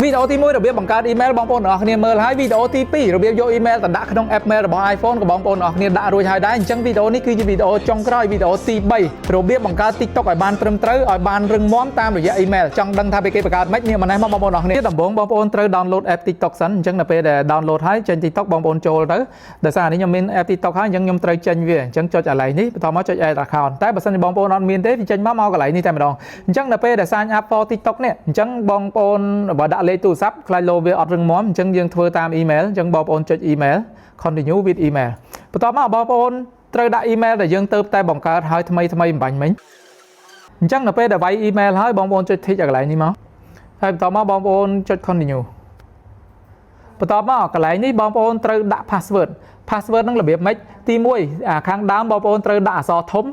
វីដេអូទី1របៀបបង្កើត email បងប្អូនទាំងអស់គ្នាមើលហើយវីដេអូទី2របៀបយក email ទៅដាក់ក្នុង app mail របស់ iPhone ក៏បងប្អូនទាំងអស់គ្នាដាក់រួចហើយដែរអញ្ចឹងវីដេអូនេះគឺជាវីដេអូចុងក្រោយវីដេអូទី3របៀបបង្កើត TikTok ឲ្យបានត្រឹមត្រូវឲ្យបានរឹងមាំតាមរយៈ email ចង់ដឹងថាពីគេបង្កើតមិននេះម្នេះមកបងប្អូនទាំងអស់គ្នាដំបូងបងប្អូនត្រូវ download app TikTok សិនអញ្ចឹងនៅពេលដែល download ហើយចេញ TikTok បងប្អូនចូលទៅដោយសារនេះខ្ញុំមាន app TikTok ហើយអញ្ចឹងខ្ញុំត្រូវចេញវាអញ្ចឹងចុចអាឡៃនេះបន្តមកចុច add account តែបើសិនជាបងប្អូនអត់មានទេវាចេញមកកន្លែងនេះតែម្ដងអញ្ចឹងនៅពេលដែល sign up for TikTok នេះអញ្ចឹងបងប្អូនបើដាក់លេខទូរស័ព្ទខ្លាចលោវាអត់រឹងមាំអញ្ចឹងយើងធ្វើតាម email អញ្ចឹងបងប្អូនចុច email continue with email បន្ទាប់មកបងប្អូនត្រូវដាក់ email ដែលយើងទៅតែបង្កើតហើយថ្មីបាញ់មិញអញ្ចឹងនៅពេលដែលវាយ email ហើយបងប្អូនចុច tick កន្លែងនេះមកហើយបន្ទាប់មកបងប្អូនចុច continue បន្ទាប់មកកន្លែងនេះបងប្អូនត្រូវដាក់ password ហ្នឹងរបៀបម៉េចទី1ខាងដើមបងប្អូនត្រូវដាក់អក្សរធំ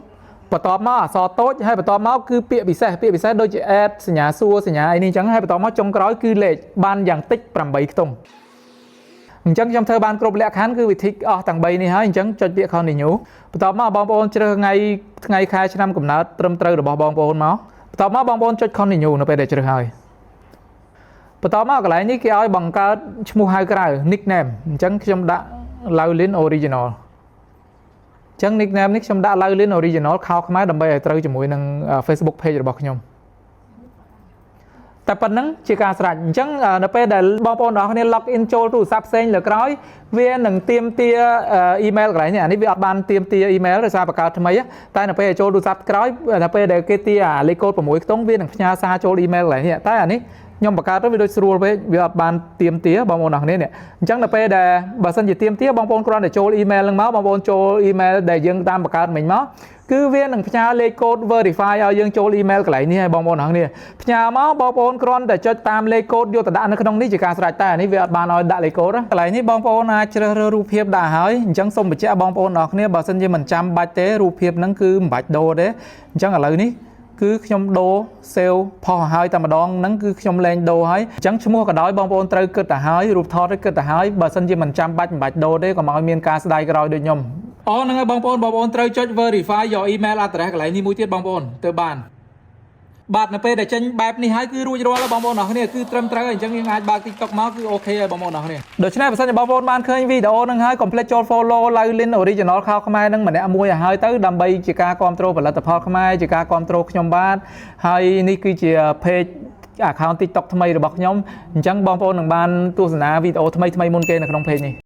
បន្ទាប់មកអក្សរតូចហើយបន្ទាប់មកគឺពាក្យពិសេសដូចជា add សញ្ញាសួរសញ្ញាអីនេះអញ្ចឹងហើយបន្ទាប់មកចុងក្រោយគឺលេខបានយ៉ាងតិច8ខ្ទង់អញ្ចឹងខ្ញុំធ្វើបានគ្រប់លក្ខខណ្ឌគឺវិធីអស់ទាំង3នេះហើយអញ្ចឹងចុចពាក្យ continue បន្ទាប់មកបងប្អូនជ្រើសថ្ងៃខែឆ្នាំកំណើតត្រឹមត្រូវរបស់បងប្អូនមកបន្ទាប់មកបងប្អូនចុច continue នៅពេលដែលជ្រើសហើយបន្ទាប់មកកន្លែងនេះគេឲ្យបង្កើតឈ្មោះហៅក្រៅ nickname អញ្ចឹងខ្ញុំដាក់ Laulin Original អញ្ចឹង nickname នេះខ្ញុំដាក់ Laulin Original ខោខ្មែរដើម្បីឲ្យត្រូវជាមួយនឹង Facebook page របស់ខ្ញុំតែប៉ុណ្្នឹងជាការស្រេចអញ្ចឹងនៅពេលដែលបងប្អូនទាំងអស់គ្នា log in ចូលទូរស័ព្ទផ្សេងលើក្រោយវានឹងទាមទារ email កន្លែងនេះអានេះវាអត់បានទាមទារ email ដោយសារបង្កើតថ្មីតែនៅពេលចូលទូរស័ព្ទក្រោយដល់ពេលដែលគេទារលេខកូដ6ខ្ទង់វានឹងផ្ញើសារចូល email កន្លែងនេះតែអានេះខ្ញុំបង្កើតទៅវាដូចស្រួលពេកវាអត់បានទាមទារបងប្អូនទាំងអស់គ្នានេះអញ្ចឹងនៅពេលដែលបើសិនជាទាមទារបងប្អូនគ្រាន់តែចូល email ហ្នឹងមកបងប្អូនចូល email ដែលយើងតាមបង្កើតមិញមកគឺវានឹងផ្ញើលេខកូដ verify ឲ្យយើងចូល email កន្លែងនេះឲ្យបងប្អូនទាំងអស់គ្នាផ្ញើមកបងប្អូនគ្រាន់តែចុចតាមលេខកូដយកទៅដាក់នៅក្នុងនេះជាការស្រេចតែអានេះវាអត់បានឲ្យដាក់លេខកូដកន្លែងនេះបងប្អូនអាចជ្រើសរើសរូបភាពដាក់ហើយអញ្ចឹងសូមបញ្ជាក់បងប្អូនទាំងអស់គ្នាបើសិនជាមិនចាំបាច់ទេរូបភាពហ្នឹងគឺមិនបាច់ដូរទេអញ្ចឹងឥឡូវនេះគឺខ្ញុំដូរ save ផុសឲ្យតែម្ដងហ្នឹងគឺខ្ញុំលែងដូរហើយអញ្ចឹងឈ្មោះក៏ដោយបងប្អូនត្រូវគិតទៅហើយរូបថតគិតទៅហើយបើសិនជាមិនចាំបាច់ដូរទេកុំឲ្យមានការស្ដាយក្រោយដូចខ្ញុំហ្នឹងហើយបងប្អូនត្រូវចុច verify យក email address កន្លែងនេះមួយទៀតបងប្អូនទៅបានបាទនៅពេលដែលចេញបែបនេះហើយគឺរួចរាល់ហើយបងប្អូនអរគ្នាគឺត្រឹមត្រូវហើយអញ្ចឹងយើងអាចបើក TikTok មកគឺអូខេហើយបងប្អូនអរគ្នាដូច្នេះបើសិនជាបងប្អូនបានឃើញវីដេអូហ្នឹងហើយកុំភ្លេចចូល follow Laulin Original ខោខ្មែរហ្នឹងម្នាក់មួយឲ្យហើយទៅដើម្បីជាការគ្រប់គ្រងផលិតផលខ្មែរជាការគ្រប់គ្រងខ្ញុំបាទហើយនេះគឺជា page account TikTok ថ្មីរបស់ខ្ញុំអញ្ចឹងបងប្អូននឹងបានទស្សនាវីដេអូថ្មីមុនគេនៅក្នុង page នេះ